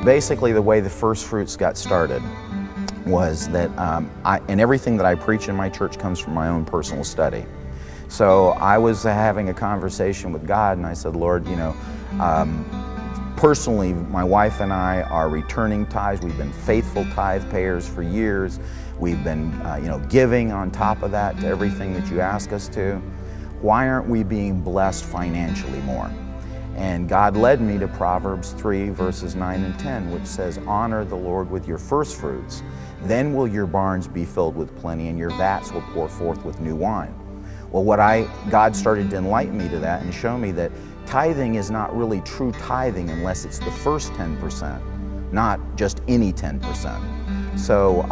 Basically, the way the First Fruits got started was that, and everything that I preach in my church comes from my own personal study. So I was having a conversation with God, and I said, Lord, personally, my wife and I are returning tithes. We've been faithful tithe payers for years. We've been, giving on top of that to everything that you ask us to. Why aren't we being blessed financially more? And God led me to Proverbs 3, verses 9 and 10, which says, honor the Lord with your first fruits. Then will your barns be filled with plenty, and your vats will pour forth with new wine. Well, God started to enlighten me to that and show me that tithing is not really true tithing unless it's the first 10%, not just any 10%. So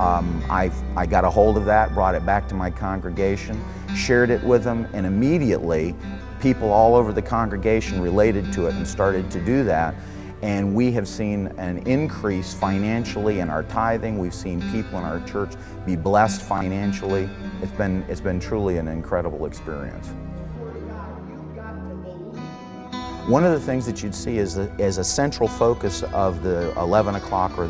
I got a hold of that, brought it back to my congregation, shared it with them, and immediately people all over the congregation related to it and started to do that. And we have seen an increase financially in our tithing. We've seen people in our church be blessed financially. It's been truly an incredible experience. One of the things that you'd see is a central focus of the 11 o'clock or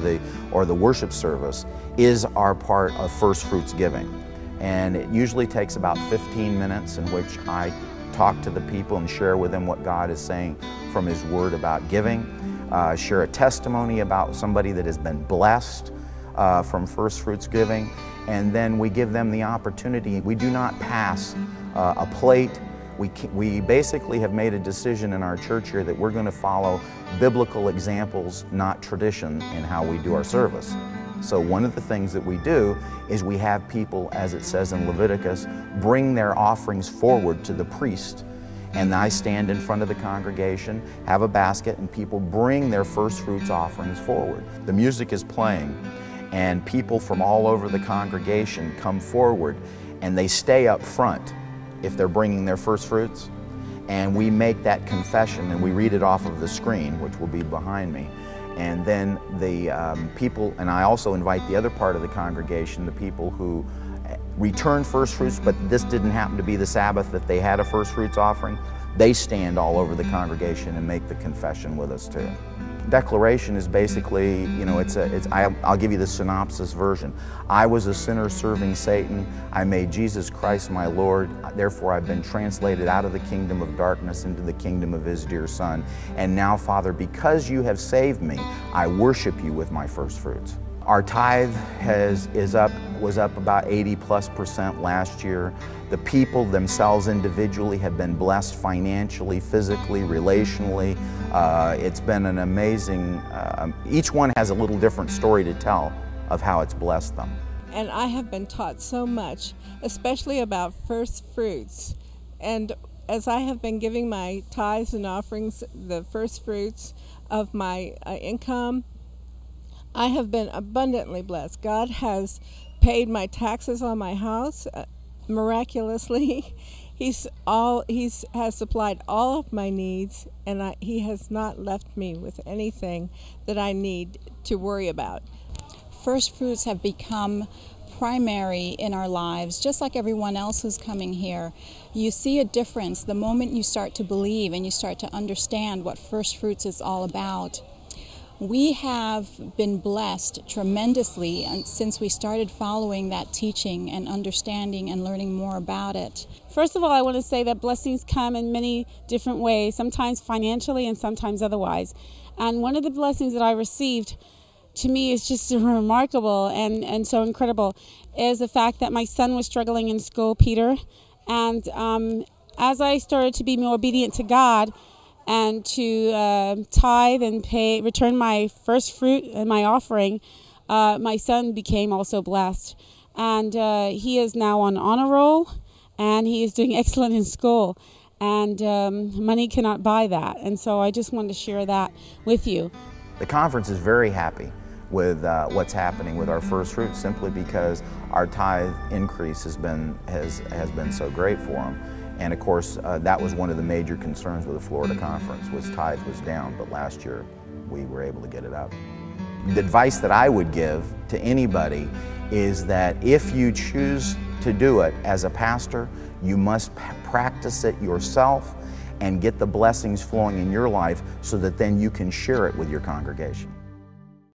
the worship service is our part of First Fruits giving. And it usually takes about 15 minutes in which I talk to the people and share with them what God is saying from His Word about giving, share a testimony about somebody that has been blessed from First Fruits giving, and then we give them the opportunity. We do not pass a plate. We basically have made a decision in our church here that we're going to follow biblical examples, not tradition, in how we do our service. So one of the things that we do is we have people, as it says in Leviticus, bring their offerings forward to the priest. And I stand in front of the congregation, have a basket, and people bring their first fruits offerings forward. The music is playing, and people from all over the congregation come forward, and they stay up front if they're bringing their first fruits. And we make that confession, and we read it off of the screen, which will be behind me. And then the people, and I also invite the other part of the congregation, the people who return first fruits, but this didn't happen to be the Sabbath that they had a first fruits offering, they stand all over the congregation and make the confession with us too. Declaration is basically, I'll give you the synopsis version. I was a sinner serving Satan. I made Jesus Christ my Lord. Therefore, I've been translated out of the kingdom of darkness into the kingdom of His dear Son. And now, Father, because you have saved me, I worship you with my first fruits. Our tithe was up about 80+% last year. The people themselves individually have been blessed financially, physically, relationally. It's been an amazing, each one has a little different story to tell of how it's blessed them. And I have been taught so much, especially about first fruits. And as I have been giving my tithes and offerings, the first fruits of my income, I have been abundantly blessed. God has paid my taxes on my house miraculously. He has supplied all of my needs, and He has not left me with anything that I need to worry about. First fruits have become primary in our lives, just like everyone else who's coming here. You see a difference the moment you start to believe and you start to understand what first fruits is all about. We have been blessed tremendously since we started following that teaching and understanding and learning more about it. First of all, I want to say that blessings come in many different ways, sometimes financially and sometimes otherwise. And one of the blessings that I received, to me, is just remarkable and so incredible, is the fact that my son was struggling in school, Peter. And as I started to be more obedient to God, and to tithe and return my first fruit and my offering, my son became also blessed. And he is now on honor roll, and he is doing excellent in school. And money cannot buy that. And so I just wanted to share that with you. The conference is very happy with what's happening with our first fruits, simply because our tithe increase has been so great for them. And of course, that was one of the major concerns with the Florida Conference, was tithe was down, but last year we were able to get it up. The advice that I would give to anybody is that if you choose to do it as a pastor, you must practice it yourself and get the blessings flowing in your life so that then you can share it with your congregation.